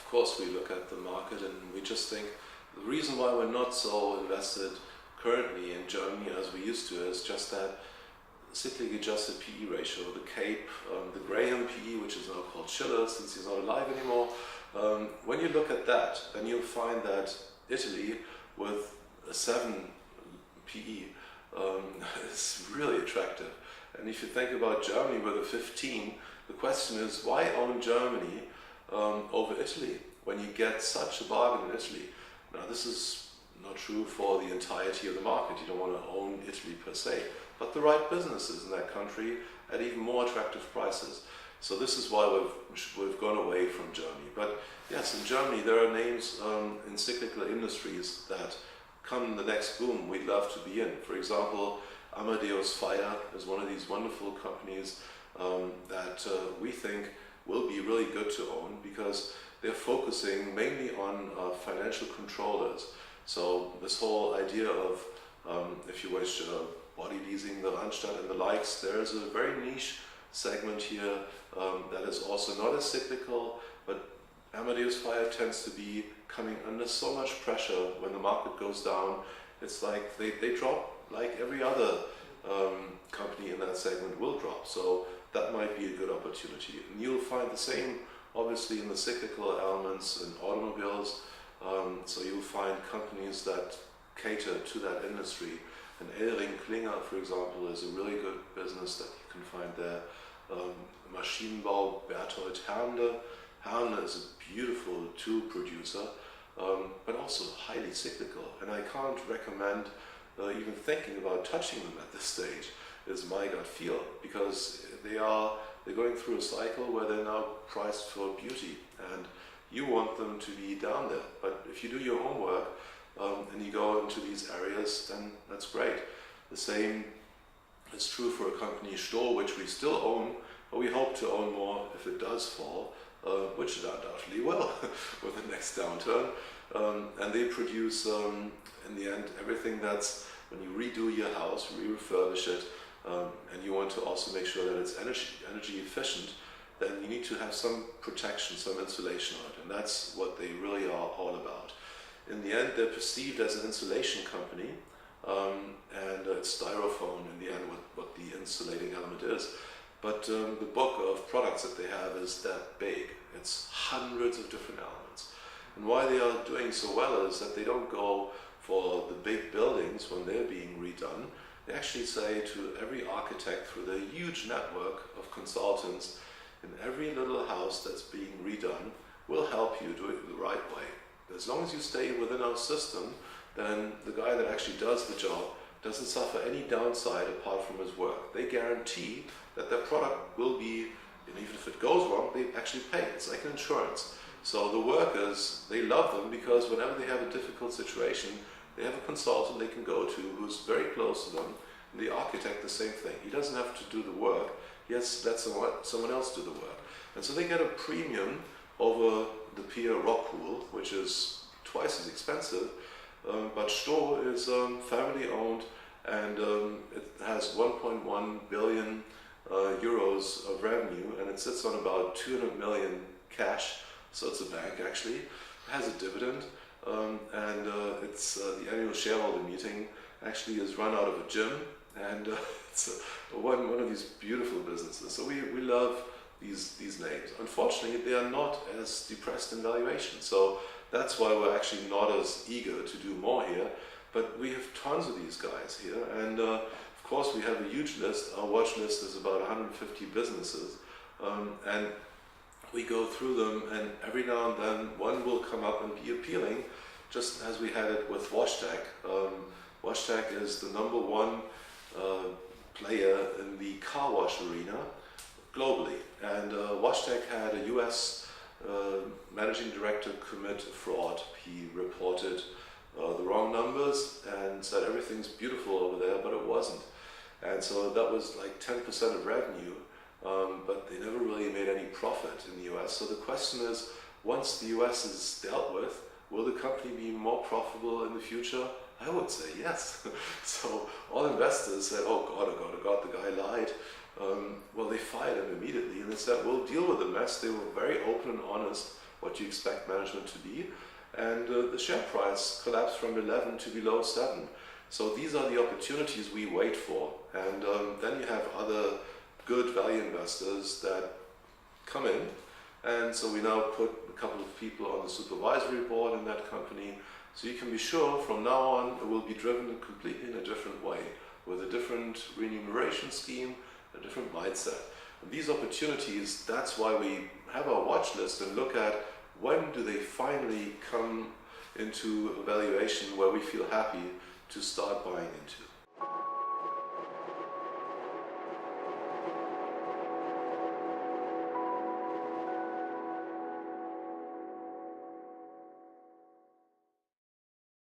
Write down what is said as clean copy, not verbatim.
of course we look at the market and we just think the reason why we're not so invested currently in Germany as we used to is just that cyclically adjusted PE ratio, the CAPE, the Graham PE, which is now called Schiller since he's not alive anymore. When you look at that, then you'll find that Italy with a 7 PE is really attractive. And if you think about Germany with a 15, the question is why own Germany over Italy when you get such a bargain in Italy? Now this is not true for the entirety of the market. You don't want to own Italy per se, but the right businesses in that country at even more attractive prices. So this is why we've gone away from Germany. But yes, in Germany there are names in cyclical industries that come the next boom we'd love to be in. For example, Amadeus Fire is one of these wonderful companies that we think will be really good to own because they're focusing mainly on financial controllers. So this whole idea of, if you wish, body leasing, the Randstadt and the likes, there's a very niche segment here that is also not as cyclical, but Amadeus Fire tends to be coming under so much pressure when the market goes down. It's like they drop like every other company in that segment will drop. So that might be a good opportunity. And you'll find the same obviously in the cyclical elements in automobiles. So you'll find companies that cater to that industry. And Elring-Klinger, for example, is a really good business that you can find there. Maschinenbau Berthold Herne. Herne is a beautiful tool producer, but also highly cyclical. And I can't recommend even thinking about touching them at this stage, is my gut feel, because they're going through a cycle where they're now priced for beauty, and you want them to be down there. But if you do your homework and you go into these areas, then that's great. The same is true for a company, Stoll, which we still own, but we hope to own more if it does fall, which it undoubtedly will with the next downturn. And they produce, in the end, everything that's, when you redo your house, refurbish it, and you want to also make sure that it's energy efficient, then you need to have some protection, some insulation on it, and that's what they really are all about. In the end, they're perceived as an insulation company, and it's styrofoam in the end what the insulating element is. But the book of products that they have is that big. It's hundreds of different elements. And why they are doing so well is that they don't go for the big buildings when they're being redone. They actually say to every architect through their huge network of consultants, in every little house that's being redone, we'll help you do it the right way. As long as you stay within our system, then the guy that actually does the job doesn't suffer any downside apart from his work. They guarantee that their product will be, and even if it goes wrong, they actually pay. It's like an insurance. So the workers, they love them because whenever they have a difficult situation, they have a consultant they can go to who's very close to them. And the architect, the same thing. He doesn't have to do the work. He has to let someone else do the work. And so they get a premium over the peer Rockwool, which is twice as expensive. But Stoll is family owned, and it has 1.1 billion euros of revenue, and it sits on about 200 million cash. So it's a bank actually. It has a dividend, and it's the annual shareholder meeting actually is run out of a gym, and it's one of these beautiful businesses. So we love these names. Unfortunately, they are not as depressed in valuation. So that's why we're actually not as eager to do more here. But we have tons of these guys here, and of course we have a huge list. Our watch list is about 150 businesses, and we go through them, and every now and then one will come up and be appealing, just as we had it with WashTec. WashTec is the #1 player in the car wash arena globally, and WashTec had a US managing director commit fraud. He reported the wrong numbers and said everything's beautiful over there, but it wasn't. And so that was like 10% of revenue, but they never really made any profit in the US. So the question is, once the US is dealt with, will the company be more profitable in the future? I would say yes. So all investors said, oh God, the guy lied. Well, they fired him immediately, and they said, we'll deal with the mess. They were very open and honest what you expect management to be, and the share price collapsed from 11 to below 7. So these are the opportunities we wait for, and then you have other good value investors that come in, and so we now put a couple of people on the supervisory board in that company, so you can be sure from now on it will be driven completely in a different way, with a different remuneration scheme, a different mindset. And these opportunities, that's why we have our watch list and look at when do they finally come into a valuation where we feel happy to start buying into.